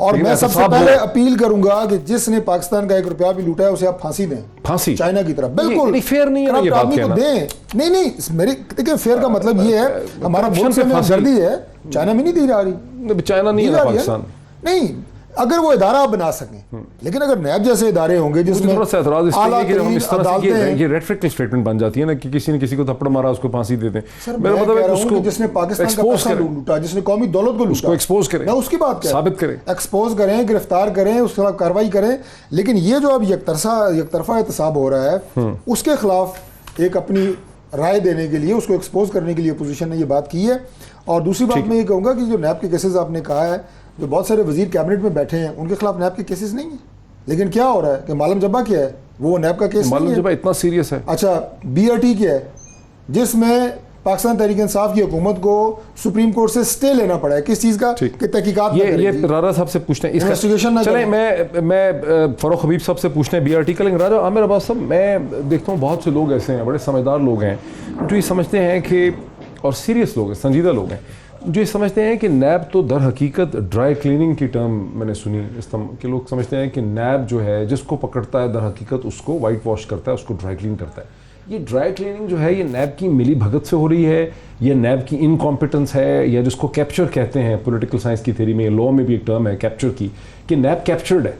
اور میں سب سے پہلے اپیل کروں گا کہ جس نے پاکستان کا 1 روپیہ بھی لوٹا ہے اسے آپ پھانسی دیں, پھانسی چائنا کی طرح. بالکل فیئر نہیں ہے یہ بات کہنا. نہیں میری دیکھیں فیئر کا مطلب یہ ہے ہمارا ملک سے ہمدردی ہے, چائنا میں نہیں دی جا رہی, چائنا نہیں ہے پاکستان. نہیں اگر وہ ادارہ آپ بنا سکیں, لیکن اگر نیب جیسے ادارے ہوں گے جس میں اعلیٰ ترین عدالتیں, یہ ریڈ فلیگ اسٹیٹمنٹ بن جاتی ہے نا کہ کسی نے کسی کو تھپڑ مارا اس کو پھانسی دے دیں. میں کہہ رہا ہوں کہ جس نے پاکستان کا پیسہ لوٹا, جس نے قومی دولت کو لوٹا, ایکسپوز کریں, میں اس کی بات ثابت کریں, ایکسپوز کریں, گرفتار کریں, اس کے خلاف کارروائی کریں. لیکن یہ جو اب یک طرفہ احتساب ہو رہا ہے اس کے خلاف ایک اپنی رائے دینے کے لیے, اس کو ایکسپوز کرنے کے لیے اپوزیشن نے یہ بات کی ہے. اور دوسری بات میں یہ کہوں گا کہ جو نیب کے کیسز آپ نے کہا ہے, جو بہت سارے وزیر کیبنٹ میں بیٹھے ہیں ان کے خلاف نیب کے کیسز نہیں ہیں, لیکن کیا ہو رہا ہے کہ معلم جبہ کیا ہے, وہ نیب کا کیس نہیں ہے. معلم جبہ اتنا سیریس ہے. اچھا BRT کیا ہے, جس میں پاکستان تحریک انصاف کی حکومت کو سپریم کورٹ سے سٹے لینا پڑا ہے, کس چیز کا, کہ تحقیقات یہ راجہ صاحب سے پوچھتے ہیں انویسٹیگیشن نہ. چلیں میں فاروق حبیب صاحب سے پوچھتے ہیں BRT کا. لیکن راجہ عامر عباس صاحب, میں دیکھتا ہوں بہت سے لوگ ایسے ہیں, بڑے سمجھدار لوگ ہیں, جو یہ سمجھتے ہیں کہ, اور سیریس لوگ ہیں, سنجیدہ لوگ ہیں, جو یہ سمجھتے ہیں کہ نیب تو در حقیقت ڈرائی کلیننگ کی ٹرم میں نے سنی کہ لوگ سمجھتے ہیں کہ نیب جو ہے جس کو پکڑتا ہے در حقیقت اس کو وائٹ واش کرتا ہے, اس کو ڈرائی کلین کرتا ہے. یہ ڈرائی کلیننگ جو ہے یہ نیب کی ملی بھگت سے ہو رہی ہے, یہ نیب کی انکمپیٹنس ہے, یا جس کو کیپچر کہتے ہیں پولیٹیکل سائنس کی تھیری میں, لا میں بھی ایک ٹرم ہے کیپچر کی, کہ نیب کیپچرڈ ہے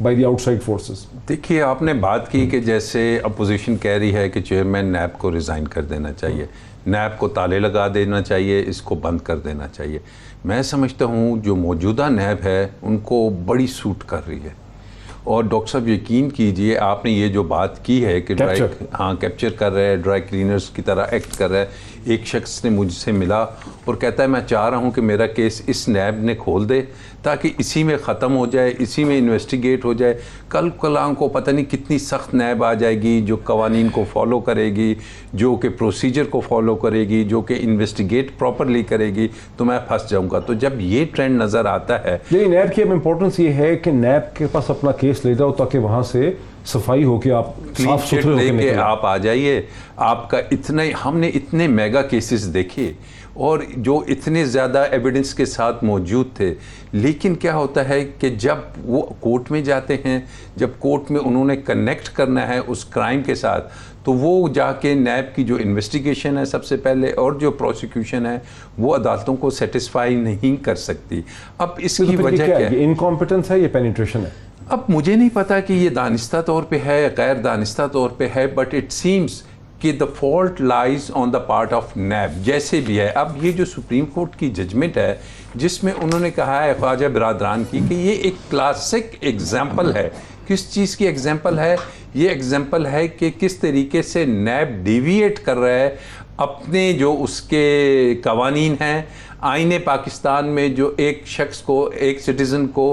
by the out side forces. دیکھیے آپ نے بات کی کہ جیسے اپوزیشن کہہ رہی ہے کہ چیئرمین نیب کو ریزائن کر دینا چاہیے, نیب کو تالے لگا دینا چاہیے, اس کو بند کر دینا چاہیے. میں سمجھتا ہوں جو موجودہ نیب ہے ان کو بڑی سوٹ کر رہی ہے. اور ڈاکٹر صاحب یقین کیجئے, آپ نے یہ جو بات کی ہے کہ کیپچر کر رہے ہیں, ڈرائی کلینرز کی طرح ایکٹ کر رہا ہے. ایک شخص نے مجھ سے ملا اور کہتا ہے میں چاہ رہا ہوں کہ میرا کیس اس نیب نے کھول دے تاکہ اسی میں ختم ہو جائے, اسی میں انویسٹیگیٹ ہو جائے. کل کلاں کو پتہ نہیں کتنی سخت نیب آ جائے گی جو قوانین کو فالو کرے گی, جو کہ پروسیجر کو فالو کرے گی, جو کہ انویسٹیگیٹ پراپرلی کرے گی, تو میں پھنس جاؤں گا. تو جب یہ ٹرینڈ نظر آتا ہے, یعنی نیب کی اب امپورٹنس یہ ہے کہ نیب کے پاس اپنا کیس لے جاؤ تاکہ وہاں سے صفائی ہو کے آپ صاف ستھرے ہو کے لے کے آپ آ جائیے. آپ کا ہم نے اتنے میگا کیسز دیکھے اور جو اتنے زیادہ ایویڈنس کے ساتھ موجود تھے, لیکن کیا ہوتا ہے کہ جب وہ کورٹ میں جاتے ہیں, جب کورٹ میں انہوں نے کنیکٹ کرنا ہے اس کرائم کے ساتھ, تو وہ جا کے نیب کی جو انویسٹیگیشن ہے سب سے پہلے اور جو پروسیکیوشن ہے وہ عدالتوں کو سیٹسفائی نہیں کر سکتی. اب اس کی وجہ کیا ہے؟ انکمپیٹنس ہے, یہ پینیٹریشن ہے. اب مجھے نہیں پتا کہ یہ دانستہ طور پہ ہے غیر دانستہ طور پہ ہے, بٹ اٹ سیمز کہ the fault lies on the part of NAB. جیسے بھی ہے, اب یہ جو سپریم کورٹ کی ججمنٹ ہے جس میں انہوں نے کہا ہے خواجہ برادران کی کہ یہ ایک کلاسک ایگزامپل ہے. کس چیز کی ایگزامپل ہے؟ یہ ایگزامپل ہے کہ کس طریقے سے نیب ڈیویٹ کر رہا ہے اپنے جو اس کے قوانین ہیں. آئین پاکستان میں جو ایک شخص کو, ایک سٹیزن کو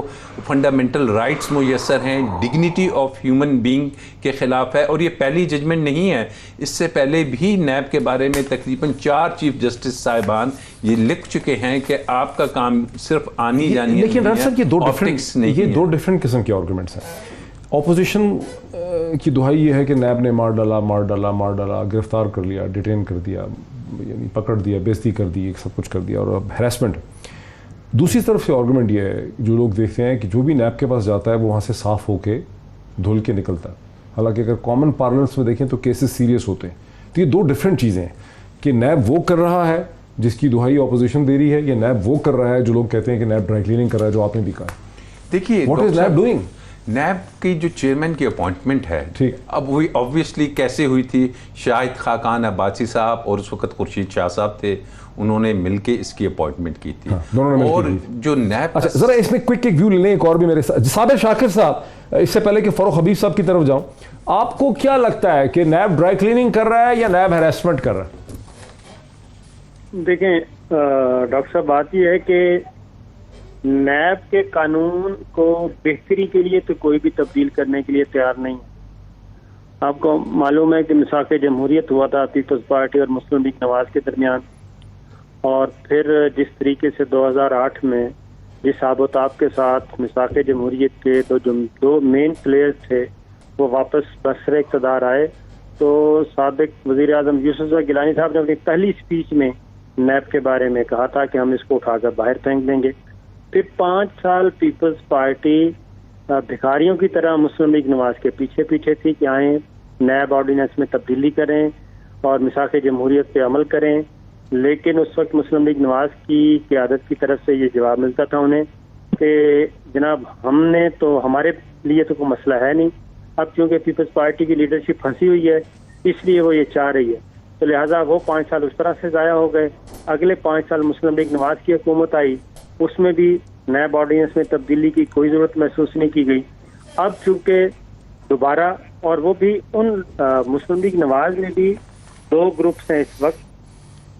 فنڈامنٹل رائٹس میسر ہیں, ڈگنیٹی آف ہیومن بینگ کے خلاف ہے. اور یہ پہلی ججمنٹ نہیں ہے, اس سے پہلے بھی نیب کے بارے میں تقریباً 4 چیف جسٹس صاحبان یہ لکھ چکے ہیں کہ آپ کا کام صرف آنی جانی ہے. لیکن ڈاکٹر صاحب یہ دو ڈفرینٹ قسم کے آرگومنٹس ہیں. اپوزیشن کی دہائی یہ ہے کہ نیب نے مار ڈالا, گرفتار کر لیا, ڈیٹین کر دیا, یعنی پکڑ دیا, بےزتی کر دی, سب کچھ کر دیا, اور ہیراسمنٹ. دوسری طرف سے آرگومنٹ یہ ہے جو لوگ دیکھتے ہیں کہ جو بھی نیب کے پاس جاتا ہے وہ وہاں سے صاف ہو کے دھل کے نکلتا ہے. حالانکہ اگر کامن پارلنس میں دیکھیں تو کیسز سیریس ہوتے ہیں. تو یہ دو ڈفرینٹ چیزیں ہیں کہ نیب وہ کر رہا ہے جس کی دہائی اپوزیشن دے رہی ہے, یا نیب وہ کر رہا ہے جو لوگ کہتے ہیں کہ نیب ڈرائی کلیننگ کر رہا ہے, جو آپ نے بھی کہا. دیکھیے what is NAB doing? NAB کی جو چیئرمین کی اپوائنٹمنٹ ہے, اب وہی آبویسلی کیسے ہوئی تھی, شاہد خاقان عباسی صاحب اور اس وقت خورشید شاہ صاحب تھے, انہوں نے مل کے اس کی اپوائنٹمنٹ کی تھی. اور جو نیب, اچھا ذرا اس میں کوئک ایک ویو لے لیں ایک اور بھی میرے ساتھ. صابر شاکر صاحب, اس سے پہلے کہ فاروق حبیب صاحب کی طرف جاؤں, آپ کو کیا لگتا ہے کہ نیب ڈرائی کلیننگ کر رہا ہے یا نیب ہیراسمنٹ کر رہا ہے؟ دیکھیں ڈاکٹر صاحب, بات یہ ہے کہ نیب کے قانون کو بہتری کے لیے تو کوئی بھی تبدیل کرنے کے لیے تیار نہیں. آپ کو معلوم ہے کہ میثاق جمہوریت ہوا تھا پیپلز پارٹی اور مسلم لیگ نواز کے درمیان, اور پھر جس طریقے سے 2008 میں جس آب و تاب کے ساتھ میثاق جمہوریت کے دو مین پلیئر تھے وہ واپس برسر اقتدار آئے, تو سابق وزیر اعظم یوسف گیلانی صاحب نے اپنی پہلی اسپیچ میں نیب کے بارے میں کہا تھا کہ ہم اس کو اٹھا کر باہر پھینک دیں گے. پھر 5 سال پیپلز پارٹی بھکاریوں کی طرح مسلم لیگ نواز کے پیچھے پیچھے تھی کہ آئیں نیب آرڈیننس میں تبدیلی کریں اور میثاق جمہوریت پہ عمل کریں، لیکن اس وقت مسلم لیگ نواز کی قیادت کی طرف سے یہ جواب ملتا تھا انہیں کہ جناب ہم نے تو ہمارے لیے تو کوئی مسئلہ ہے نہیں، اب چونکہ پیپلز پارٹی کی لیڈرشپ پھنسی ہوئی ہے اس لیے وہ یہ چاہ رہی ہے، تو لہٰذا وہ 5 سال اس طرح سے ضائع ہو گئے۔ اگلے 5 سال مسلم لیگ نواز کی حکومت آئی، اس میں بھی نیب آرڈیننس میں تبدیلی کی کوئی ضرورت محسوس نہیں کی گئی۔ اب چونکہ دوبارہ، اور وہ بھی ان مسلم لیگ نواز میں بھی 2 گروپس ہیں اس وقت،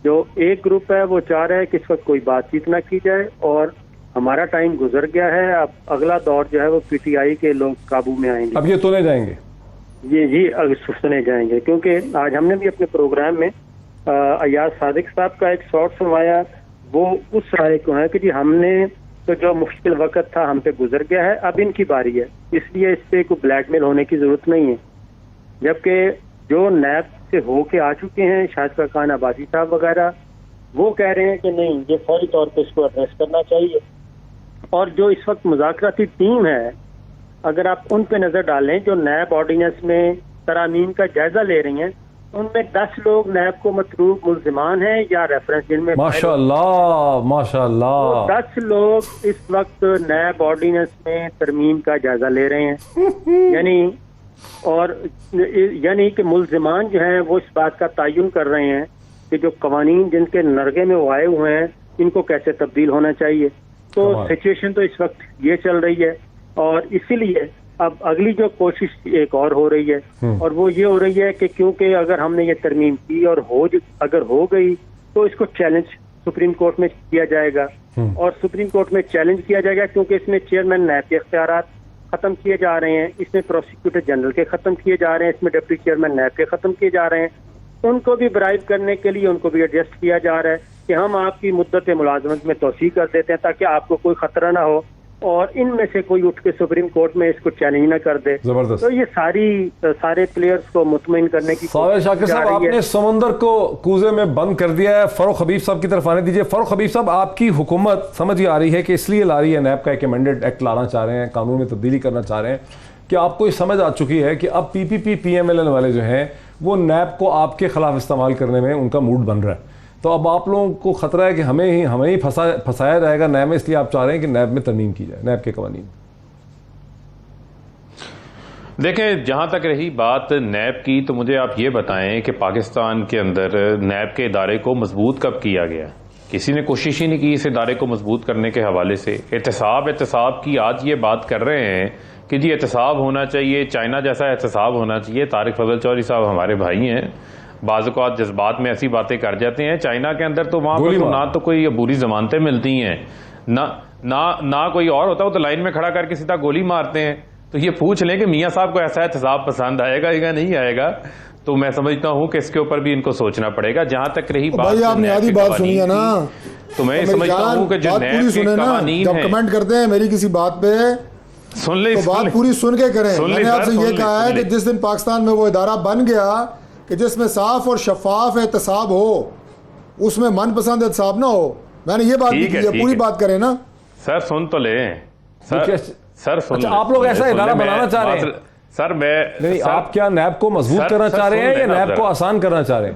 جو ایک گروپ ہے وہ چاہ رہا ہے کہ اس وقت کوئی بات چیت نہ کی جائے اور ہمارا ٹائم گزر گیا ہے، اب اگلا دور جو ہے وہ پی ٹی آئی کے لوگ قابو میں آئیں گے، اب یہ تلے جائیں گے، جی سنے جائیں گے، کیونکہ آج ہم نے بھی اپنے پروگرام میں ایاز صادق صاحب کا ایک شارٹ سنوایا، وہ اس رائے کو ہے کہ جی ہم نے تو جو مشکل وقت تھا ہم پہ گزر گیا ہے، اب ان کی باری ہے، اس لیے اس پہ کوئی بلیک میل ہونے کی ضرورت نہیں ہے، جبکہ جو نیب سے ہو کے آ چکے ہیں شاہد خان عباسی صاحب وغیرہ، وہ کہہ رہے ہیں کہ نہیں یہ فوری طور پہ اس کو ایڈریس کرنا چاہیے، اور جو اس وقت مذاکراتی ٹیم ہے اگر آپ ان پہ نظر ڈالیں جو نیب آرڈیننس میں ترامیم کا جائزہ لے رہی ہیں، ان میں 10 لوگ نیب کو مطلوب ملزمان ہیں یا ریفرنس جن میں ماشاء اللہ ماشاء اللہ 10 لوگ اس وقت نیب آرڈیننس میں ترمیم کا جائزہ لے رہے ہیں، یعنی کہ ملزمان جو ہیں وہ اس بات کا تعین کر رہے ہیں کہ جو قوانین جن کے نرغے میں وہ آئے ہوئے ہیں ان کو کیسے تبدیل ہونا چاہیے۔ تو سچویشن تو اس وقت یہ چل رہی ہے، اور اسی لیے اب اگلی جو کوشش ایک اور ہو رہی ہے، اور وہ یہ ہو رہی ہے کہ کیونکہ اگر ہم نے یہ ترمیم کی اور اگر ہو گئی تو اس کو چیلنج سپریم کورٹ میں کیا جائے گا، اور سپریم کورٹ میں چیلنج کیا جائے گا کیونکہ اس میں چیئرمین نیب کے اختیارات ختم کیے جا رہے ہیں، اس میں پروسیکیوٹر جنرل کے ختم کیے جا رہے ہیں، اس میں ڈپٹی چیئرمین نیب کے ختم کیے جا رہے ہیں، ان کو بھی برائب کرنے کے لیے ان کو بھی ایڈجسٹ کیا جا رہا ہے کہ ہم آپ کی مدت ملازمت میں توسیع کر دیتے ہیں تاکہ آپ کو کوئی خطرہ نہ ہو، اور ان میں سے کوئی اٹھ کے سپریم کورٹ میں اس کو چیلنج نہ کر دے۔ زبردست۔ تو یہ سارے پلیئرز کو مطمئن کرنے کی صابر شاکر صاحب، آپ نے سمندر کو کوزے میں بند کر دیا ہے، فاروق حبیب صاحب کی طرف آنے دیجئے۔ فاروق حبیب صاحب، آپ کی حکومت سمجھ یہ آ رہی ہے کہ اس لیے لا رہی ہے، نیب کا ایک امینڈڈ ایکٹ لانا چاہ رہے ہیں، قانون میں تبدیلی کرنا چاہ رہے ہیں، کہ آپ کو یہ سمجھ آ چکی ہے کہ اب پی پی پی پی ایم ایل این والے جو ہیں وہ نیب کو آپ کے خلاف استعمال کرنے میں ان کا موڈ بن رہا ہے، تو اب آپ لوگوں کو خطرہ ہے کہ ہمیں ہی پھنسایا جائے گا نیب میں، اس لیے آپ چاہ رہے ہیں کہ نیب میں ترمیم کی جائے، نیب کے قوانین۔ دیکھیں، جہاں تک رہی بات نیب کی، تو مجھے آپ یہ بتائیں کہ پاکستان کے اندر نیب کے ادارے کو مضبوط کب کیا گیا؟ کسی نے کوشش ہی نہیں کی اس ادارے کو مضبوط کرنے کے حوالے سے۔ احتساب کی آج یہ بات کر رہے ہیں کہ جی احتساب ہونا چاہیے، چائنا جیسا احتساب ہونا چاہیے۔ طارق فضل چودھری صاحب ہمارے بھائی ہیں، بعض اوقات جذبات میں ایسی باتیں کر جاتے ہیں۔ چائنا کے اندر تو وہاں پر تو نہ تو کوئی عبوری ضمانتیں ملتی ہیں، نہ کوئی اور ہوتا، وہ تو لائن میں کھڑا کر کے سیدھا گولی مارتے ہیں۔ تو یہ پوچھ لیں کہ میاں صاحب کو ایسا احتساب پسند آئے گا یا نہیں آئے گا، تو میں سمجھتا ہوں کہ اس کے اوپر بھی ان کو سوچنا پڑے گا۔ جہاں تک رہی بات، آپ نے آدھی بات سنی ہے نا، تو میں سمجھتا ہوں کہ جو نیب کے قوانین جب کمنٹ کرتے ہیں میری کسی بات پہ سن لیں، بات پوری سن کے کریں۔ میں نے آپ سے یہ کہا ہے کہ جس دن پاکستان میں وہ ادارہ بن گیا کہ جس میں صاف اور شفاف احتساب ہو، اس میں من پسند احتساب نہ ہو، میں نے یہ بات بھی کی ہے، پوری بات کریں نا سر۔ سن تو لیں سر، سن آپ لوگ ایسا ادارہ بنانا چاہ رہے ہیں سر؟ میں نہیں، آپ کیا نیب کو مضبوط کرنا چاہ رہے ہیں یا نیب کو آسان کرنا چاہ رہے ہیں؟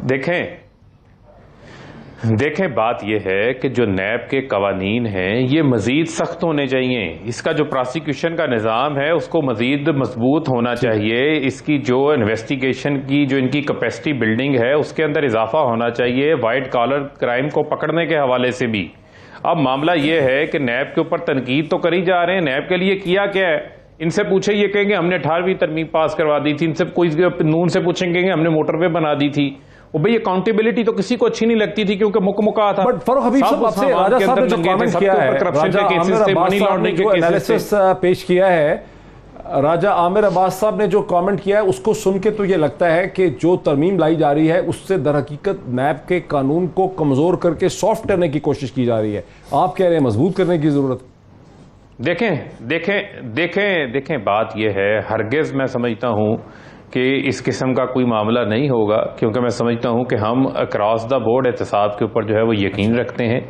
دیکھیں بات یہ ہے کہ جو نیب کے قوانین ہیں یہ مزید سخت ہونے چاہیے، اس کا جو پراسیکیوشن کا نظام ہے اس کو مزید مضبوط ہونا چاہیے، اس کی جو انویسٹیگیشن کی جو ان کی کیپیسٹی بلڈنگ ہے اس کے اندر اضافہ ہونا چاہیے، وائٹ کالر کرائم کو پکڑنے کے حوالے سے بھی۔ اب معاملہ یہ ہے کہ نیب کے اوپر تنقید تو کری جا رہے ہیں، نیب کے لیے کیا کیا ہے؟ ان سے پوچھے، یہ کہیں گے ہم نے 18ویں ترمیم پاس کروا دی تھی، ان سے کوئی نون سے پوچھیں گے ہم نے موٹر وے بنا دی تھی۔ وہ بھئی اکاؤنٹیبلٹی تو کسی کو اچھی نہیں لگتی تھی کیونکہ مکہ تھا۔ بٹ فاروق حبیب صاحب، آپ سے راجہ صاحب نے جو کامنٹ کیا ہے، راجہ عامر عباس صاحب نے جو انالیسس پیش کیا ہے، راجہ عامر عباس صاحب نے جو کامنٹ کیا ہے، اس کو سن کے تو یہ لگتا ہے کہ جو ترمیم لائی جا رہی ہے اس سے در حقیقت نیب کے قانون کو کمزور کر کے سافٹ کرنے کی کوشش کی جا رہی ہے، آپ کہہ رہے ہیں مضبوط کرنے کی ضرورت۔ دیکھیں بات یہ ہے، ہرگز میں سمجھتا ہوں کہ اس قسم کا کوئی معاملہ نہیں ہوگا، کیونکہ میں سمجھتا ہوں کہ ہم اکراس دا بورڈ احتساب کے اوپر جو ہے وہ یقین رکھتے ہیں،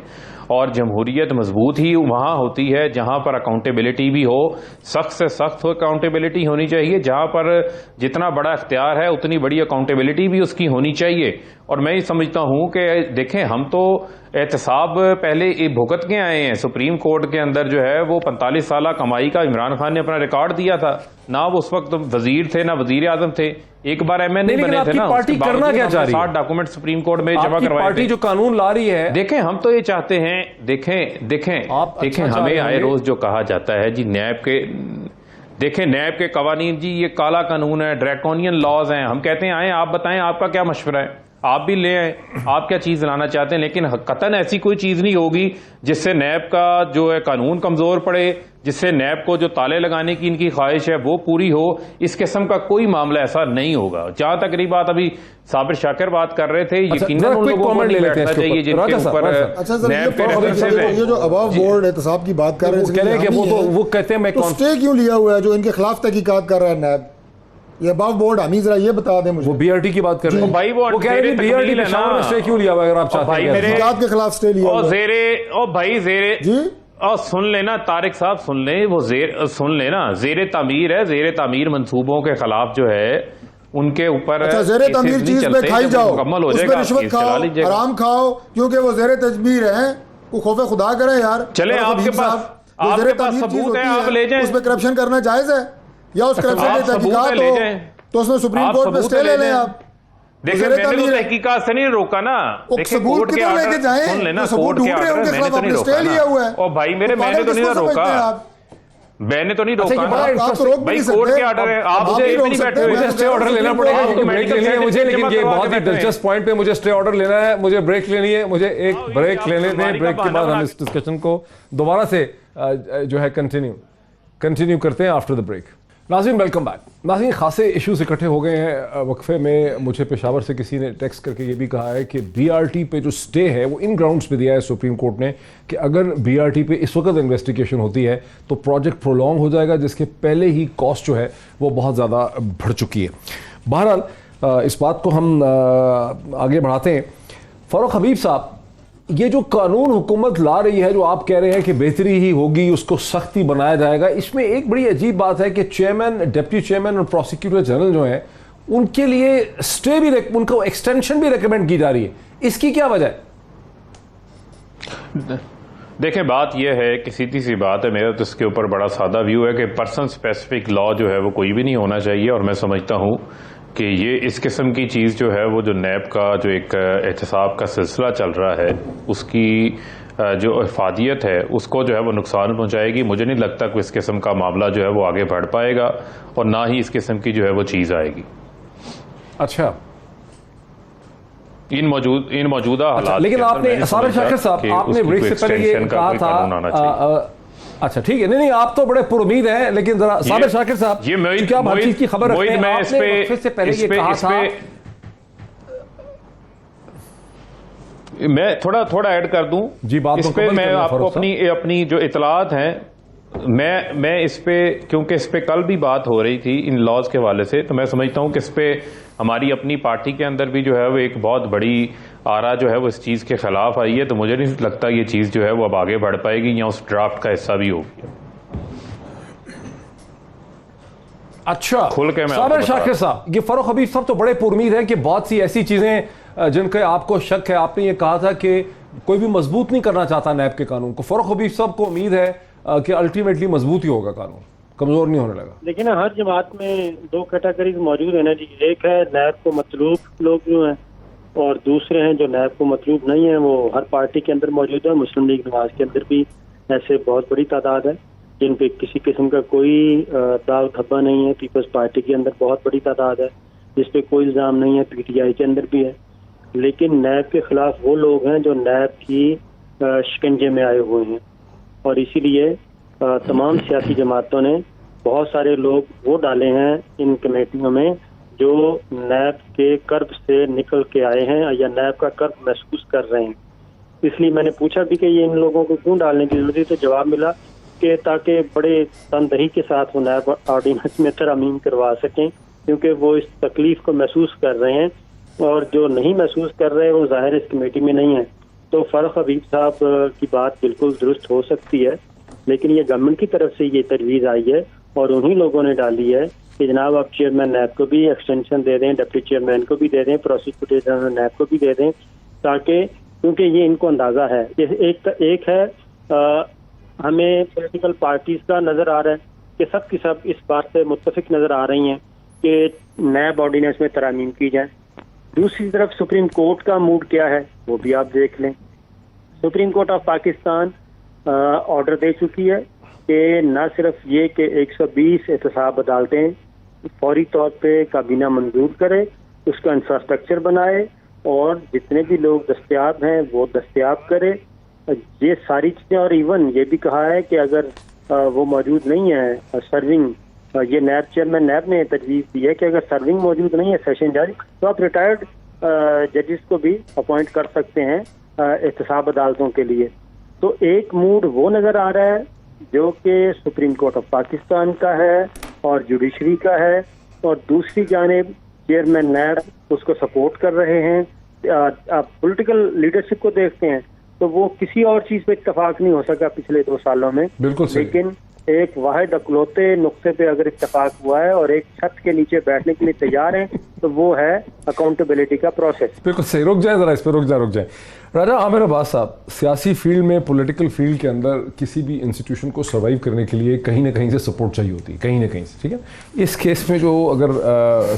اور جمہوریت مضبوط ہی وہاں ہوتی ہے جہاں پر اکاؤنٹیبلٹی بھی ہو, سخت سے سخت اکاؤنٹیبلٹی ہونی چاہیے, جہاں پر جتنا بڑا اختیار ہے اتنی بڑی اکاؤنٹیبلٹی بھی اس کی ہونی چاہیے. اور میں یہ سمجھتا ہوں کہ دیکھیں ہم تو احتساب پہلے بھگت کے آئے ہیں. سپریم کورٹ کے اندر جو ہے وہ 45 سالہ کمائی کا عمران خان نے اپنا ریکارڈ دیا تھا, نہ وہ اس وقت وزیر تھے نہ وزیر اعظم تھے, ایک بار ایم این اے بنے تھے نا, پارٹی کرنا کیا چاہ رہی ہے؟ 60 ڈاکومنٹ سپریم کورٹ میں جمع کروائے پارٹی تھے. جو قانون لا رہی ہے, دیکھیں ہم تو یہ چاہتے ہیں, دیکھیں ہمیں آئے روز جو کہا جاتا ہے جی نیب کے, دیکھیں نیب کے قوانین جی یہ کالا قانون ہے, ڈریکونین لاز ہیں. ہم کہتے ہیں آئیں آپ بتائیں آپ کا کیا مشورہ ہے, آپ بھی لے آئیں, آپ کیا چیز لانا چاہتے ہیں. لیکن قطعاً ایسی کوئی چیز نہیں ہوگی جس سے نیب کا جو ہے قانون کمزور پڑے, جس سے نیب کو جو تالے لگانے کی ان کی خواہش ہے وہ پوری ہو. اس قسم کا کوئی معاملہ ایسا نہیں ہوگا. جہاں تک رہی بات ابھی صابر شاکر بات کر رہے تھے, یقیناً ان لوگوں کو نہیں بیٹھنا چاہیے جن کے اوپر نیب کے ریفرنسز ہیں. یہ جو اباو بورڈ احتساب کی بات کر رہے ہیں وہ کہتے ہیں میں اسٹے کیوں لیا ہوا ہے جو ان کے خلاف تحقیقات کر رہا ہے نیب, یہ اباو بورڈ ہمیں ذرا یہ بتا دیں مجھے. وہ بی آر ٹی کی بات کر رہے ہیں بھائی, وہ کہہ رہے ہیں B R T Peshawar stay کیوں لیا ہوا ہے اگر آپ چاہتے ہیں تحقیقات کے خلاف اسٹے لیا ہوا ہے جی. اور سن لینا طارق صاحب, سن لیں, وہ سن لینا زیر تعمیر ہے, زیر تعمیر منصوبوں کے خلاف جو ہے ان کے اوپر اچھا زیر تعمیر چیز پہ کھائی جاؤ, اس پہ رشوت کھاؤ, حرام کھاؤ, کیونکہ وہ زیر تجبیر ہیں. کو خوف خدا کریں یار. چلیں آپ کے پاس ثبوت ہے, آپ لے جائیں. اس پہ کرپشن کرنا جائز ہے یا اس کرپشن کی تحقیقات ہو تو اس میں سپریم کورٹ پہ اسٹے لے لیں آپ. دیکھیں میں نے تو تحقیقات سے نہیں روکا نا, ثبوت کتنے لے کے جائیں, سن لینا ثبوت ڈھونڈ رہے ہیں ان کے خلاف آپ نے اسٹے لیا ہوا ہے. اور بھائی میں نے تو نہیں روکا, میں نے تو نہیں روکا بھائی, کورٹ کے آرڈر ہے, آپ مجھے نہیں بیٹھے ہوئے, مجھے اسٹے آرڈر لینا پڑے گا, بریک لینی ہے مجھے. لیکن یہ بہت ہی دلچسپ پوائنٹ پہ مجھے اسٹے آرڈر لینا ہے, مجھے بریک لینی ہے, مجھے ایک بریک لینے دیں. بریک کے بعد ہم اس ڈسکشن کو دوبارہ سے جو ہے کنٹینیو کرتے ہیں آفٹر دا بریک. ناظرین ویلکم بیک. ناظرین خاصے ایشوز اکٹھے ہو گئے ہیں وقفے میں. مجھے پشاور سے کسی نے ٹیکسٹ کر کے یہ بھی کہا ہے کہ بی آر ٹی پہ جو سٹے ہے وہ ان گراؤنڈز پہ دیا ہے سپریم کورٹ نے کہ اگر بی آر ٹی پہ اس وقت انویسٹیگیشن ہوتی ہے تو پروجیکٹ پرولونگ ہو جائے گا, جس کے پہلے ہی کاسٹ جو ہے وہ بہت زیادہ بڑھ چکی ہے. بہرحال اس بات کو ہم آگے بڑھاتے ہیں. فاروق حبیب صاحب, یہ جو قانون حکومت لا رہی ہے جو آپ کہہ رہے ہیں کہ بہتری ہی ہوگی, اس کو سختی بنایا جائے گا, اس میں ایک بڑی عجیب بات ہے کہ چیئرمین, ڈپٹی چیئرمین اور پروسیکیوٹر جنرل جو ہیں ان کے لیے اسٹے بھی, ان کو ایکسٹینشن بھی ریکمینڈ کی جا رہی ہے. اس کی کیا وجہ ہے؟ دیکھیں بات یہ ہے کہ سیدھی سی بات ہے, میرا تو اس کے اوپر بڑا سادہ ویو ہے کہ پرسن اسپیسیفک لا جو ہے وہ کوئی بھی نہیں ہونا چاہیے. اور میں سمجھتا ہوں کہ یہ اس قسم کی چیز جو ہے وہ جو نیب کا جو ایک احتساب کا سلسلہ چل رہا ہے اس کی جو افادیت ہے اس کو جو ہے وہ نقصان پہنچائے گی. مجھے نہیں لگتا کہ اس قسم کا معاملہ جو ہے وہ آگے بڑھ پائے گا اور نہ ہی اس قسم کی جو ہے وہ چیز آئے گی. اچھا, ان موجودہ حالات. لیکن آپ نے صابر شاکر صاحب, آپ نے بریک سے پہلے یہ کہا تھا, اچھا ٹھیک ہے, نہیں آپ تو بڑے پر امید ہیں, لیکن ذرا صابر شاکر صاحب کیا ہر چیز کی خبر رکھتے ہیں, آپ نے وقفے سے پہلے یہ کہا تھا. میں تھوڑا ایڈ کر دوں جی, بات اس پہ. میں آپ کو اپنی جو اطلاعات ہیں میں اس پہ, کیونکہ اس پہ کل بھی بات ہو رہی تھی ان لاز کے حوالے سے, تو میں سمجھتا ہوں کہ اس پہ ہماری اپنی پارٹی کے اندر بھی جو ہے وہ ایک بہت بڑی آرا جو ہے وہ اس چیز کے خلاف آئی ہے. تو مجھے نہیں لگتا یہ چیز جو ہے وہ اب آگے بڑھ پائے گی یا اس ڈرافٹ کا حصہ بھی ہوگی. اچھا کھل کے میں صابر شاکر صاحب, یہ فاروق حبیب صاحب تو بڑے پر امید ہیں کہ بہت سی ایسی چیزیں جن کے آپ کو شک ہے. آپ نے یہ کہا تھا کہ کوئی بھی مضبوط نہیں کرنا چاہتا نیب کے قانون کو. فاروق حبیب صاحب کو امید ہے کہ الٹیمیٹلی مضبوط ہی ہوگا قانون, کمزور نہیں ہونے لگا. لیکن ہر جماعت میں دو کیٹیگریز موجود ہیں نا جی. ایک ہے نیب کو مطلوب لوگ جو ہیں, اور دوسرے ہیں جو نیب کو مطلوب نہیں ہیں. وہ ہر پارٹی کے اندر موجود ہے. مسلم لیگ نواز کے اندر بھی ایسے بہت بڑی تعداد ہے جن پہ کسی قسم کا کوئی داغ دھبا نہیں ہے. پیپلز پارٹی کے اندر بہت بڑی تعداد ہے جس پہ کوئی الزام نہیں ہے. پی ٹی آئی کے اندر بھی ہے. لیکن نیب کے خلاف وہ لوگ ہیں جو نیب کی شکنجے میں آئے ہوئے ہیں, اور اسی لیے تمام سیاسی جماعتوں نے بہت سارے لوگ وہ ڈالے ہیں ان کمیٹیوں میں جو نیب کے کرب سے نکل کے آئے ہیں یا نیب کا کرب محسوس کر رہے ہیں. اس لیے میں نے پوچھا بھی کہ یہ ان لوگوں کو کیوں ڈالنے کی ضرورت ہے, تو جواب ملا کہ تاکہ بڑے تندہی کے ساتھ وہ نیب آرڈیننس میں ترامیم کروا سکیں, کیونکہ وہ اس تکلیف کو محسوس کر رہے ہیں, اور جو نہیں محسوس کر رہے وہ ظاہر اس کمیٹی میں نہیں ہے. تو فرق حبیب صاحب کی بات بالکل درست ہو سکتی ہے، لیکن یہ گورنمنٹ کی طرف سے یہ تجویز آئی ہے اور انہی لوگوں نے ڈالی ہے کہ جناب آپ چیئرمین نیب کو بھی ایکسٹینشن دے دیں، ڈپٹی چیئرمین کو بھی دے دیں، پروسیکیوٹر جنرل نیب کو بھی دے دیں، تاکہ کیونکہ یہ ان کو اندازہ ہے. ایک ہے ہمیں پولیٹیکل پارٹیز کا نظر آ رہا ہے کہ سب کی سب اس بات سے متفق نظر آ رہی ہیں کہ نیب آرڈیننس میں ترامیم کی جائیں. دوسری طرف سپریم کورٹ کا موڈ کیا ہے وہ بھی آپ دیکھ لیں. Supreme court of Pakistan order دے چکی ہے کہ نہ صرف یہ کہ 120 احتساب عدالتیں فوری طور پہ کابینہ منظور کرے، اس کا انفراسٹرکچر بنائے اور جتنے بھی لوگ دستیاب ہیں وہ دستیاب کرے. یہ ساری چیزیں، اور ایون یہ بھی کہا ہے کہ اگر وہ موجود نہیں ہے سرونگ، یہ نیب چیئرمین نیب نے تجویز دی ہے کہ اگر سرونگ موجود نہیں ہے سیشن جج، تو آپ ریٹائرڈ ججز کو بھی اپوائنٹ کر سکتے ہیں احتساب عدالتوں کے لیے. تو ایک موڈ وہ نظر آ رہا ہے جو کہ سپریم کورٹ آف پاکستان کا ہے اور جوڈیشری کا ہے، اور دوسری جانب چیئرمین نیب اس کو سپورٹ کر رہے ہیں. آپ پولیٹیکل لیڈرشپ کو دیکھتے ہیں تو وہ کسی اور چیز پہ اتفاق نہیں ہو سکا پچھلے 2 سالوں میں، بالکل صحیح. لیکن ایک واحد اکلوتے نقطے پہ اگر اتفاق ہوا ہے اور ایک چھت کے نیچے بیٹھنے کے لیے تیار ہیں تو وہ ہے اکاؤنٹیبلٹی کا پروسیس. بالکل صحیح. رک جائیں ذرا اس پہ، رک جائیں. راجہ عامر عباس صاحب، سیاسی فیلڈ میں، پولیٹیکل فیلڈ کے اندر کسی بھی انسٹیٹیوشن کو سروائیو کرنے کے لیے کہیں نہ کہیں سے سپورٹ چاہیے ہوتی ہے، کہیں نہ کہیں سے. ٹھیک ہے، اس کیس میں جو اگر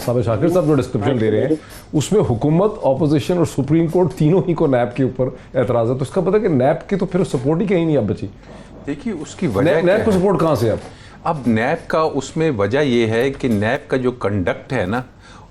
صابر شاکر صاحب جو ڈسکرپشن دے رہے ہیں اس میں حکومت، اپوزیشن اور سپریم کورٹ تینوں ہی کو نیب کے اوپر اعتراض ہے، تو اس کا پتہ کہ نیب کی تو پھر سپورٹ ہی کہیں نہیں اب بچی. دیکھیے اس کی وجہ نیب کو سپورٹ کہاں سے اب نیب کا اس میں وجہ یہ ہے کہ نیب کا جو کنڈکٹ ہے نا،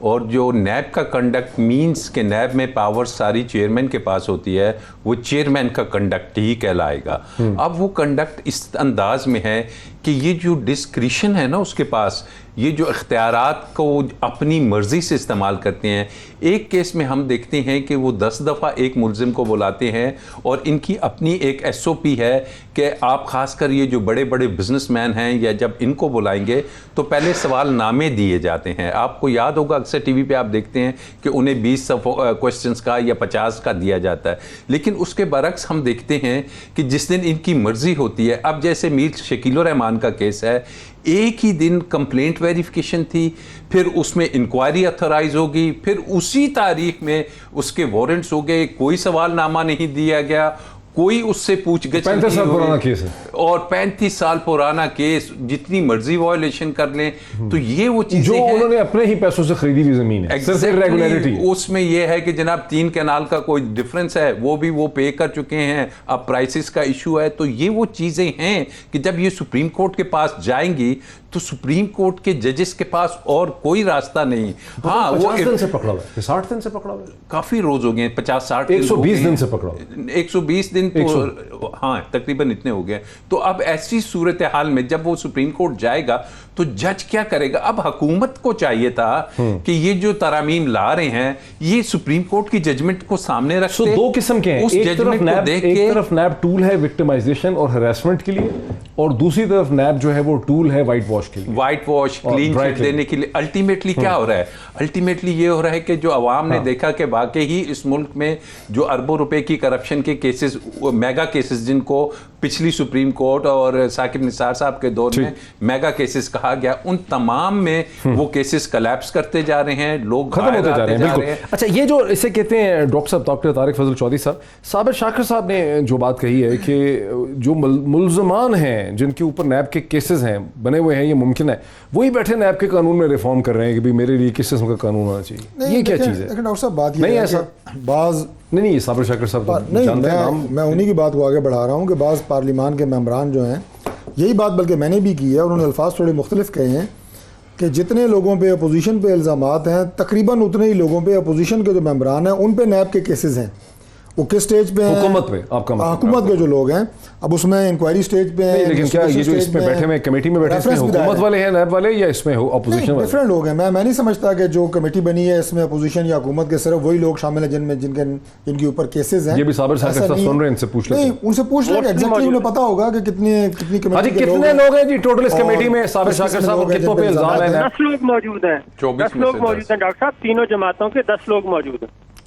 اور جو نیب کا کنڈکٹ مینس کہ نیب میں پاور ساری چیئرمین کے پاس ہوتی ہے، وہ چیئرمین کا کنڈکٹ ہی کہلائے گا. اب وہ کنڈکٹ اس انداز میں ہے کہ یہ جو ڈسکریشن ہے نا اس کے پاس، یہ جو اختیارات کو اپنی مرضی سے استعمال کرتے ہیں. ایک کیس میں ہم دیکھتے ہیں کہ وہ 10 دفعہ ایک ملزم کو بلاتے ہیں اور ان کی اپنی ایک SOP ہے کہ آپ خاص کر یہ جو بڑے بڑے بزنس مین ہیں یا جب ان کو بلائیں گے تو پہلے سوال نامے دیے جاتے ہیں. آپ کو یاد ہوگا اکثر ٹی وی پہ آپ دیکھتے ہیں کہ انہیں 20 کوسچنس کا یا 50 کا دیا جاتا ہے، لیکن اس کے برعکس ہم دیکھتے ہیں کہ جس دن ان کی مرضی ہوتی ہے، اب جیسے میر شکیل الرحمان کا کیس ہے، ایک ہی دن کمپلینٹ ویریفیکیشن تھی، پھر اس میں انکوائری اتھرائز ہوگی، پھر اسی تاریخ میں اس کے وارنٹس ہو گئے، کوئی سوال نامہ نہیں دیا گیا، کوئی اس سے پوچھ گچھ 35 سال پرانا کیس ہے، اور 35 سال پرانا کیس، جتنی مرضی وائلیشن کر لیں. تو یہ وہ چیزیں جو انہوں نے اپنے ہی پیسوں سے خریدی ہوئی زمین ہے، صرف ریگولیرٹی. اس میں یہ ہے کہ جناب 3 کینال کا کوئی ڈفرنس ہے، وہ بھی وہ پے کر چکے ہیں، اب پرائسز کا ایشو ہے. تو یہ وہ چیزیں ہیں کہ جب یہ سپریم کورٹ کے پاس جائیں گی تو سپریم کورٹ کے ججز کے پاس اور کوئی راستہ نہیں. ہاں وہ 50 دن سے پکڑا ہوا ہے، 60 دن سے پکڑا ہوا ہے، کافی روز ہو گئے، 50-60 120 دن سے پکڑا ہوا ہے، 120 دن تو ہاں تقریباً اتنے ہو گئے. تو اب ایسی صورتحال میں جب وہ سپریم کورٹ جائے گا تو جج کیا کرے گا؟ اب حکومت کو چاہیے تھا کہ یہ جو ترامیم لا رہے ہیں یہ سپریم کورٹ کی ججمنٹ کو سامنے رکھتے. دو قسم کے ہیں، ایک طرف نیب ٹول ہے وکٹمائزیشن اور ہراسمنٹ کے لیے، اور دوسری طرف نیب جو ہے وہ ٹول ہے وائٹ واش کے لیے، وائٹ واش کلین چٹ دینے کے لیے. الٹیمیٹلی کیا ہو رہا ہے؟ الٹیمیٹلی یہ ہو رہا ہے کہ جو عوام نے دیکھا کہ واقعی اس ملک میں جو اربوں روپے کی کرپشن کے کیسز، میگا کیسز جن کو پچھلی سپریم کورٹ اور ثاقب نثار صاحب کے دور میں میگا کیسز کہا گیا، ان تمام میں وہ کیسز کلیپس کرتے جا رہے ہیں، لوگ ختم ہوتے جا رہے ہیں. بالکل. اچھا، یہ جو اسے کہتے ہیں ڈاکٹر صاحب، ڈاکٹر طارق فضل چودھری صاحب، صابر شاکر صاحب نے جو بات کہی ہے کہ جو ملزمان ہیں جن کے اوپر نیب کے کیسز ہیں بنے ہوئے ہیں، یہ ممکن ہے وہی بیٹھے نیب کے قانون میں ریفارم کر رہے ہیں کہ بھی میرے لیے کس قسم کا قانون ہونا چاہیے. یہ کیا چیز ہے؟ ڈاکٹر صاحب بات نہیں یہ ایسا بعض نہیں، صابر شاکر صاحب نہیں، میں انہی کی بات کو آگے بڑھا رہا ہوں کہ بعض پارلیمان کے ممبران جو ہیں، یہی بات بلکہ میں نے بھی کی ہے، انہوں نے الفاظ تھوڑے مختلف کہے ہیں کہ جتنے لوگوں پہ اپوزیشن پہ الزامات ہیں تقریباً اتنے ہی لوگوں پہ اپوزیشن کے جو ممبران ہیں ان پہ نیب کے کیسز ہیں. وہ کس سٹیج پہ ہیں؟ حکومت پہ. آپ کا حکومت کے جو لوگ ہیں اب اس میں انکوائری سٹیج پہ ہیں. لیکن کیا یہ جو اس میں بیٹھے ہوئے کمیٹی میں بیٹھے اس میں حکومت والے ہیں، نیب والے، یا اس میں اپوزیشن والے؟ ڈفرینٹ لوگ ہیں. میں نہیں سمجھتا کہ جو کمیٹی بنی ہے اس میں اپوزیشن یا حکومت کے صرف وہی لوگ شامل ہیں جن کے اوپر کیسز ہیں. یہ بھی صابر شاکر صاحب سن رہے ہیں، ان سے پوچھ لیں. نہیں، ان سے پوچھ لیں کہ ایگزیکٹلی انہیں پتا ہوگا کہ کتنی کمیٹی کے کتنے لوگ ہیں جی ٹوٹل اس کمیٹی میں. صابر شاکر صاحب کتنوں پہ الزام ہے؟ 10 لوگ موجود ہیں. 10 لوگ موجود ہیں ڈاکٹر صاحب، تینوں جماعتوں کے 10 لوگ موجود ہیں.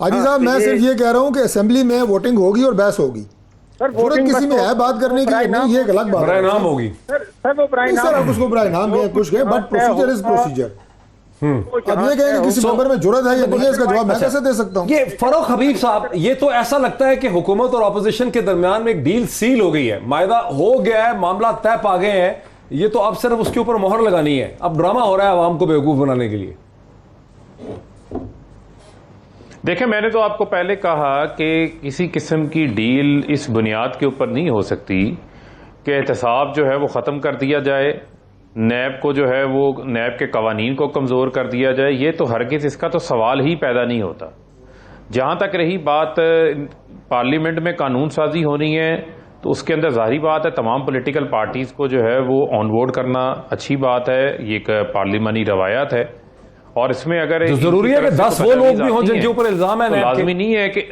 حاجی صاحب میں صرف یہ کہہ رہا ہوں کہ اسمبلی میں ووٹنگ ہوگی اور بحث ہوگی. ضرورت کسی میں ہے بات کرنے کی نہیں, یہ ایک الگ بات برائے ہے. نام ہوگی سر وہ برائے سر آپ اس کو برائے نام کہیں کچھ کہیں, بٹ پروسیجر از پروسیجر. اب یہ کہیں کہ کسی ممبر میں جرات ہے یا نہیں ہے, اس کا جواب میں کیسے دے سکتا ہوں؟ یہ فاروق حبیب صاحب, یہ تو ایسا لگتا ہے کہ حکومت اور اپوزیشن کے درمیان میں ایک ڈیل سیل ہو گئی ہے, معاہدہ ہو گیا ہے, معاملہ طے پا گئے ہیں, یہ تو اب صرف اس کے اوپر مہر لگانی ہے. اب ڈرامہ ہو رہا ہے عوام کو بیوقوف بنانے کے لیے. دیکھیں میں نے تو آپ کو پہلے کہا کہ کسی قسم کی ڈیل اس بنیاد کے اوپر نہیں ہو سکتی کہ احتساب جو ہے وہ ختم کر دیا جائے, نیب کو جو ہے وہ نیب کے قوانین کو کمزور کر دیا جائے. یہ تو ہرگز اس کا تو سوال ہی پیدا نہیں ہوتا. جہاں تک رہی بات پارلیمنٹ میں قانون سازی ہونی ہے, تو اس کے اندر ظاہری بات ہے تمام پولیٹیکل پارٹیز کو جو ہے وہ آن بورڈ کرنا اچھی بات ہے, یہ ایک پارلیمانی روایات ہے. اور اس میں اگر ضروری ہے کہ 10 وہ لوگ بھی ہوں جن کے اوپر الزام ہے, لازمی نہیں ہے کہ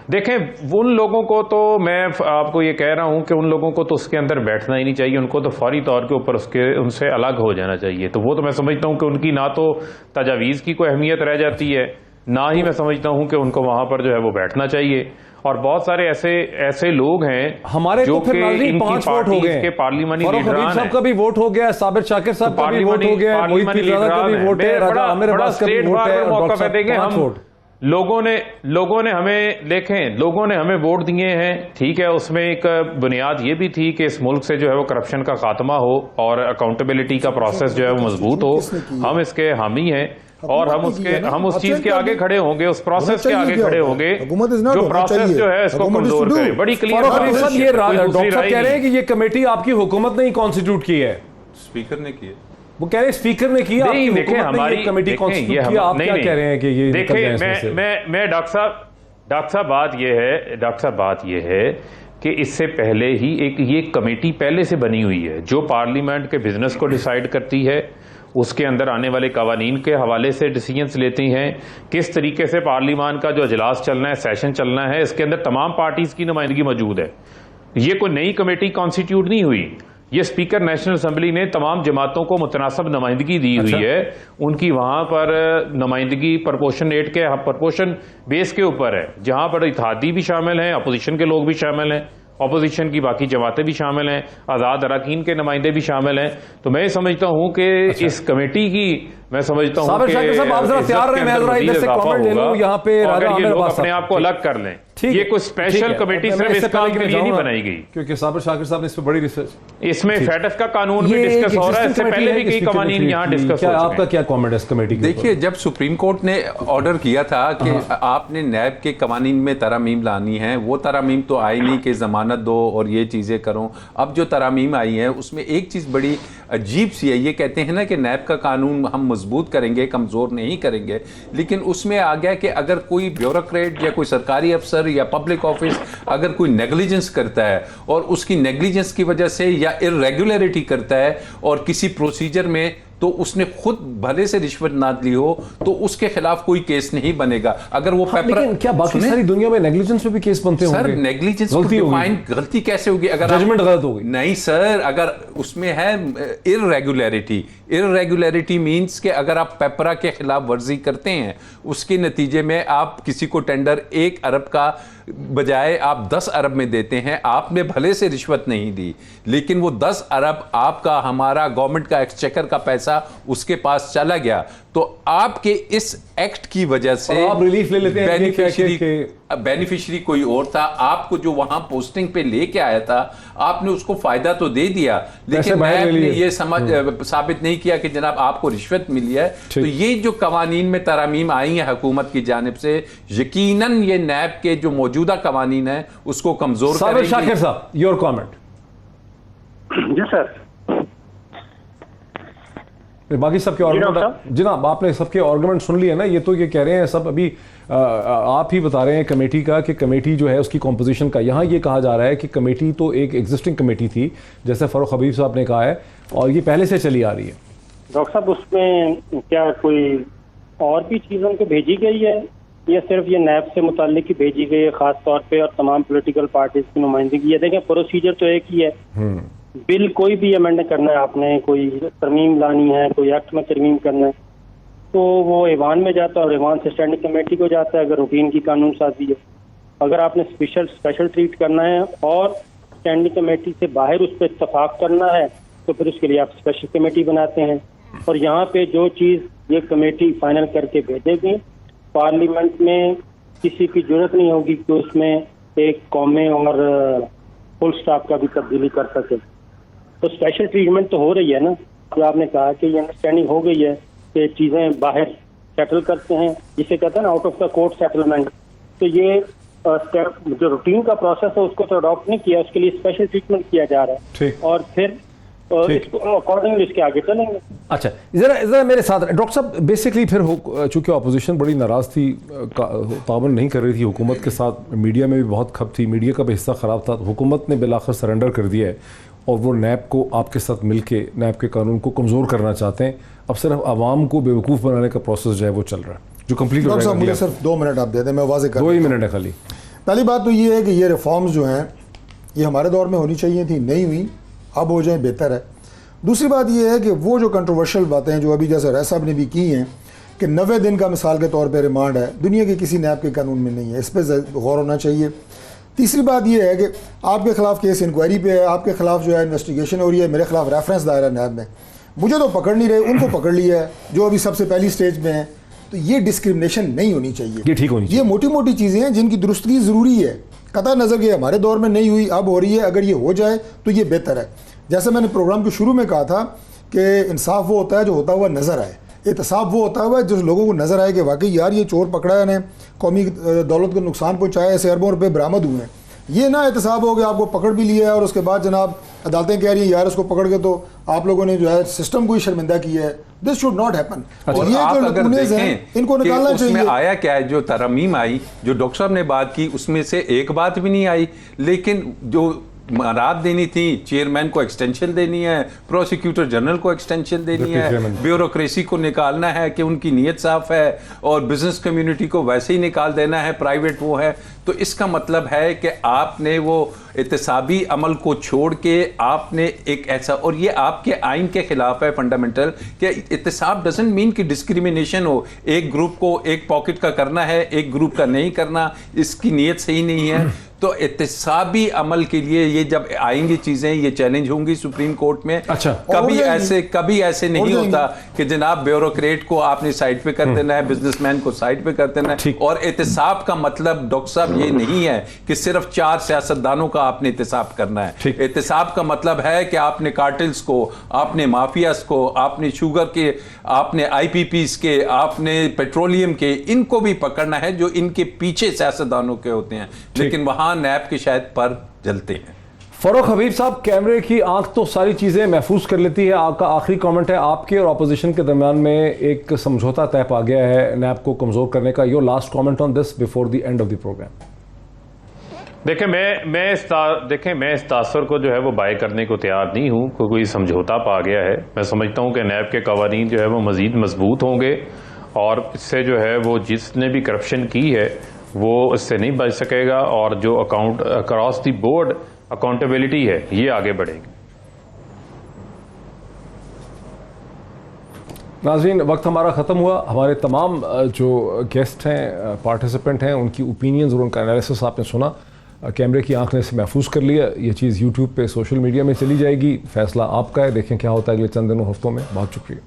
دیکھیں ان لوگوں کو تو میں آپ کو یہ کہہ رہا ہوں کہ ان لوگوں کو تو اس کے اندر بیٹھنا ہی نہیں چاہیے, ان کو تو فوری طور کے اوپر ان سے الگ ہو جانا چاہیے. تو وہ تو میں سمجھتا ہوں کہ ان کی نہ تو تجاویز کی کوئی اہمیت رہ جاتی ہے, نہ ہی میں سمجھتا ہوں کہ ان کو وہاں پر جو ہے وہ بیٹھنا چاہیے. اور بہت سارے ایسے لوگ ہیں ہمارے جو تو کہ ان کی 5 ووٹ ہو گئے کے پارلیمانی فاروق حبیب لیڈران صاحب ہیں. کا بھی ووٹ ہو گیا, صابر شاکر صاحب کا بھی ووٹ ہو گیا, محیط پیرزادہ کا بھی ووٹ ہے, راجہ عامر عباس کا بھی ووٹ ہے, ڈاکٹر صاحب 5 ووٹ. لوگوں نے ہمیں دیکھیں, لوگوں نے ہمیں ووٹ دیے ہیں, ٹھیک ہے, اس میں ایک بنیاد یہ بھی تھی کہ اس ملک سے جو ہے وہ کرپشن کا خاتمہ ہو اور اکاؤنٹیبلٹی کا پروسیس جو ہے وہ مضبوط ہو. ہم اس کے حامی ہیں اور ہم اس چیز کے آگے کھڑے ہوں گے, اس پروسیس کے آگے کھڑے ہوں گے جو پروسیس جو ہے اس کو کمزور کرے. بڑی کلیئر یہ ڈاکٹر صاحب کہہ رہے ہیں کہ یہ کمیٹی آپ کی حکومت نے ہی کانسٹیٹیوٹ کی ہے, اسپیکر نے کیا, وہ کہہ رہے ہیں اسپیکر نے کیا, دیکھیں ہماری کمیٹی کانسٹیٹیوٹ کیا. آپ کیا کہہ رہے ہیں کہ یہ دیکھیں میں ڈاکٹر صاحب بات یہ ہے کہ اس سے پہلے ہی یہ کمیٹی پہلے سے بنی ہوئی ہے جو پارلیمنٹ کے بزنس کو ڈیسائیڈ کرتی ہے, اس کے اندر آنے والے قوانین کے حوالے سے ڈیسیجنز لیتی ہیں, کس طریقے سے پارلیمان کا جو اجلاس چلنا ہے, سیشن چلنا ہے, اس کے اندر تمام پارٹیز کی نمائندگی موجود ہے. یہ کوئی نئی کمیٹی کانسٹیٹیوٹ نہیں ہوئی, یہ اسپیکر نیشنل اسمبلی نے تمام جماعتوں کو متناسب نمائندگی دی ہوئی ہے. ان کی وہاں پر نمائندگی پرپورشن بیس کے اوپر ہے, جہاں پر اتحادی بھی شامل ہیں, اپوزیشن کے لوگ بھی شامل ہیں, اپوزیشن کی باقی جماعتیں بھی شامل ہیں, آزاد اراکین کے نمائندے بھی شامل ہیں. تو میں سمجھتا ہوں کہ اس کمیٹی کی میں سمجھتا ہوں کہ آپ ذرا تیار رہیں, میں ذرا ادھر سے کامنٹ لے لوں. یہاں پہ راجہ عامر عباس اپنے آپ کو الگ کر لیں. یہ کوئی اسپیشل کمیٹی صرف اس کام کے لیے نہیں بنائی گئی, کیونکہ صابر شاکر صاحب نے اس پہ بڑی ریسرچ, اس میں فیٹف کا قانون بھی ڈسکس ہو رہا ہے, اس سے پہلے بھی کئی قوانین یہاں ڈسکس ہو چکے ہیں. آپ کا کیا کامنٹ ہے اس کمیٹی کے؟ دیکھیے جب سپریم کورٹ نے آرڈر کیا تھا کہ آپ نے نیب کے قوانین میں ترامیم لانی ہے, وہ ترامیم تو آئی نہیں کہ ضمانت دو اور یہ چیزیں کرو. اب جو ترامیم آئی ہیں اس میں ایک چیز بڑی عجیب سی ہے, یہ کہتے ہیں نا کہ نیب کا قانون ہم مضبوط کریں گے, کمزور نہیں کریں گے, لیکن اس میں آ گیا کہ اگر کوئی بیوروکریٹ یا کوئی سرکاری افسر یا پبلک آفس اگر کوئی نیگلیجنس کرتا ہے اور اس کی نیگلیجنس کی وجہ سے یا irregularity کرتا ہے اور کسی پروسیجر میں, تو اس نے خود بھلے سے رشوت نہ لی ہو تو اس کے خلاف کوئی کیس نہیں بنے گا. اگر وہ لیکن کیا باقی ساری دنیا میں نیگلیجنس پہ بھی کیس بنتے ہوں گے؟ سر نیگلیجنس غلطی کیسے ہوگی؟ اگر ججمنٹ غلط ہوگی؟ نہیں سر, اگر اس میں ہے irregularity مینس کہ اگر آپ پیپرا کے خلاف ورزی کرتے ہیں, اس کے نتیجے میں آپ کسی کو ٹینڈر 1 ارب کا بجائے آپ 10 ارب میں دیتے ہیں, آپ نے بھلے سے رشوت نہیں دی, لیکن وہ 10 ارب آپ کا, ہمارا گورنمنٹ کا ایکسچیکر کا پیسہ اس کے پاس چلا گیا, تو آپ کے اس ایکٹ کی وجہ سے آپ ریلیف لے لیتے ہیں. بینیفیشری کوئی اور تھا, آپ کو جو وہاں پوسٹنگ پہ لے کے آیا تھا آپ نے اس کو فائدہ تو دے دیا, لیکن نیب نے یہ ثابت نہیں کیا کہ جناب آپ کو رشوت ملی ہے. تو یہ جو قوانین میں ترامیم آئی ہیں حکومت کی جانب سے, یقیناً یہ نیب کے جو موجودہ قوانین ہیں اس کو کمزور کریں گے. صابر شاکر صاحب یور کامنٹ. جی سر, باقی سب کے آرگومنٹ جناب آپ نے سب کے آرگومنٹ سن لیے نا. یہ تو یہ کہہ رہے ہیں سب, ابھی آپ ہی بتا رہے ہیں کمیٹی کا کہ کمیٹی جو ہے اس کی کمپوزیشن کا, یہاں یہ کہا جا رہا ہے کہ کمیٹی تو ایک ایگزسٹنگ کمیٹی تھی جیسے فاروق حبیب صاحب نے کہا ہے, اور یہ پہلے سے چلی آ رہی ہے. ڈاکٹر صاحب اس میں کیا کوئی اور بھی چیزوں کو بھیجی گئی ہے یا صرف یہ نیب سے متعلق ہی بھیجی گئی ہے خاص طور پہ, اور تمام پولیٹیکل پارٹیز کی نمائندگی ہے؟ دیکھیں پروسیجر تو ایک ہی ہے, بل کوئی بھی امینڈ کرنا ہے, آپ نے کوئی ترمیم لانی ہے, کوئی ایکٹ میں ترمیم کرنا ہے, تو وہ ایوان میں جاتا ہے اور ایوان سے اسٹینڈنگ کمیٹی کو جاتا ہے اگر روٹین کی قانون سازی ہے. اگر آپ نے اسپیشل ٹریٹ کرنا ہے اور اسٹینڈنگ کمیٹی سے باہر اس پہ اتفاق کرنا ہے تو پھر اس کے لیے آپ اسپیشل کمیٹی بناتے ہیں. اور یہاں پہ جو چیز یہ کمیٹی فائنل کر کے بھیجے گی, پارلیمنٹ میں کسی کی ضرورت نہیں ہوگی کہ اس میں ایک قومے اور فل سٹاپ کا بھی تبدیلی کر سکے. تو اسپیشل ٹریٹمنٹ تو ہو رہی ہے نا, جو آپ نے کہا کہ یہ انڈرسٹینڈنگ ہو گئی ہے کہ چیزیں باہر سیٹل کرتے ہیں, جسے کہتے ہیں نا out of the court settlement. تو یہ جو روٹین کا پروسیس ہے اس کو تو اڈاپٹ نہیں کیا, اس کے لیے اسپیشل ٹریٹمنٹ کیا جا رہا ہے اور پھر اکارڈنگلی اس کے آگے چلیں گے. اچھا ذرا میرے ساتھ ڈاکٹر صاحب, بیسکلی پھر چونکہ اپوزیشن بڑی ناراض تھی, تعاون نہیں کر رہی تھی حکومت کے ساتھ, میڈیا میں بھی بہت کھپ تھی, میڈیا کا بھی حصہ خراب تھا, حکومت نے بالآخر سرنڈر کر دیا ہے اور وہ نیب کو آپ کے ساتھ مل کے نیب کے قانون کو کمزور کرنا چاہتے ہیں. اب صرف عوام کو بیوقوف بنانے کا پروسیس جو ہے وہ چل رہا ہے جو کمپلیٹ ہو ڈاکٹر صاحب مجھے صرف 2 منٹ آپ دے دیں, میں واضح کر 2 ہی منٹ ہے خالی. پہلی بات تو یہ ہے کہ یہ ریفارمز جو ہیں یہ ہمارے دور میں ہونی چاہیے تھی, نہیں ہوئی, اب ہو جائیں بہتر ہے. دوسری بات یہ ہے کہ وہ جو کنٹروورشل باتیں جو ابھی جیسے رائے صاحب نے بھی کی ہیں کہ 90 دن کا مثال کے طور پہ ریمانڈ ہے, دنیا کے کسی نیب کے قانون میں نہیں ہے, اس پہ غور ہونا چاہیے. تیسری بات یہ ہے کہ آپ کے خلاف کیس انکوائری پہ ہے, آپ کے خلاف جو ہے انویسٹیگیشن ہو رہی ہے, میرے خلاف ریفرنس دائرہ نیب میں, مجھے تو پکڑ نہیں رہے, ان کو پکڑ لیا ہے جو ابھی سب سے پہلی سٹیج میں ہیں. تو یہ ڈسکرمنیشن نہیں ہونی چاہیے, یہ ٹھیک ہونی چاہیے. یہ موٹی موٹی چیزیں ہیں جن کی درستگی ضروری ہے, قطع نظر یہ ہمارے دور میں نہیں ہوئی, اب ہو رہی ہے, اگر یہ ہو جائے تو یہ بہتر ہے. جیسے میں نے پروگرام کے شروع میں کہا تھا کہ انصاف وہ ہوتا ہے جو ہوتا ہوا نظر آئے, احتساب وہ ہوتا ہوا جو لوگوں کو نظر آئے کہ واقعی یار یہ چور پکڑا ہے, انہیں قومی دولت کو نقصان پہنچایا, ایسے اربوں روپے برآمد ہوئے ہیں. یہ نہ احتساب ہو گیا آپ کو پکڑ بھی لیا ہے اور اس کے بعد جناب عدالتیں کہہ رہی ہیں یار اس کو پکڑ کے تو آپ لوگوں نے جو ہے سسٹم کو ہی شرمندہ کیا ہے. This should not happen. اور آپ اگر دیکھیں ان کو نکالنا چاہیے. اس میں آیا کیا ہے, جو ترمیم آئی, جو ڈاکٹر صاحب نے بات کی, اس میں سے ایک بات بھی نہیں آئی, لیکن جو رات دینی تھی, چیئرمین کو ایکسٹینشن دینی ہے, پروسیکیوٹر جنرل کو ایکسٹینشن دینی ہے, بیوروکریسی کو نکالنا ہے کہ ان کی نیت صاف ہے, اور بزنس کمیونٹی کو ویسے ہی نکال دینا ہے, پرائیویٹ وہ ہے. تو اس کا مطلب ہے کہ آپ نے وہ احتسابی عمل کو چھوڑ کے آپ نے ایک ایسا, اور یہ آپ کے آئین کے خلاف ہے فنڈامنٹل, کہ احتساب ڈزنٹ مین کہ ڈسکریمنیشن ہو, ایک گروپ کو ایک پاکٹ کا کرنا ہے, ایک گروپ کا نہیں کرنا, اس کی نیت صحیح نہیں ہے. تو احتسابی عمل کے لیے یہ جب آئیں گی چیزیں, یہ چیلنج ہوں گی سپریم کورٹ میں. اچھا, کبھی ایسے نہیں ہوتا کہ جناب بیوروکریٹ کو آپ نے سائڈ پہ کر دینا ہے, بزنس مین کو سائڈ پہ کر دینا ہے. اور احتساب کا مطلب ڈاکٹر صاحب یہ نہیں ہے کہ صرف 4 سیاستدانوں کا آپ نے احتساب کرنا ہے. احتساب کا مطلب ہے کہ آپ نے کارٹلز کو, آپ نے مافیاز کو, آپ نے شوگر کے, آپ نے آئی پی پیز کے, آپ نے پیٹرولیم کے, ان کو بھی پکڑنا ہے جو ان کے پیچھے سیاستدانوں کے ہوتے ہیں, لیکن وہاں نیب کے شاید پر جلتے ہیں. فاروق حبیب صاحب, کیمرے کی آنکھ تو ساری چیزیں محفوظ کر لیتی ہے. آپ کا آخری کامنٹ ہے, آپ کے اور اپوزیشن کے درمیان میں ایک سمجھوتا طے پا گیا ہے نیب کو کمزور کرنے کا. Your last comment on this before the end of the programme. دیکھیں میں اس تاثر کو جو ہے وہ بائی کرنے کو تیار نہیں ہوں. کوئی سمجھوتا پا گیا ہے. میں سمجھتا ہوں کہ نیب کے قوانین جو ہے وہ مزید مضبوط ہوں گے, اور اس سے جو ہے وہ جس نے بھی کرپشن کی ہے وہ اس سے نہیں بچ سکے گا, اور جو اکراس دی بورڈ اکاؤنٹیبلٹی ہے یہ آگے بڑھے گی. ناظرین, وقت ہمارا ختم ہوا. ہمارے تمام جو گیسٹ ہیں, پارٹیسپینٹ ہیں, ان کی اوپینینز اور ان کا انالیسس آپ نے سنا. کیمرے کی آنکھ نے اسے محفوظ کر لیا. یہ چیز یوٹیوب پہ, سوشل میڈیا میں چلی جائے گی. فیصلہ آپ کا ہے, دیکھیں کیا ہوتا ہے اگلے چند دنوں ہفتوں میں. بہت شکریہ.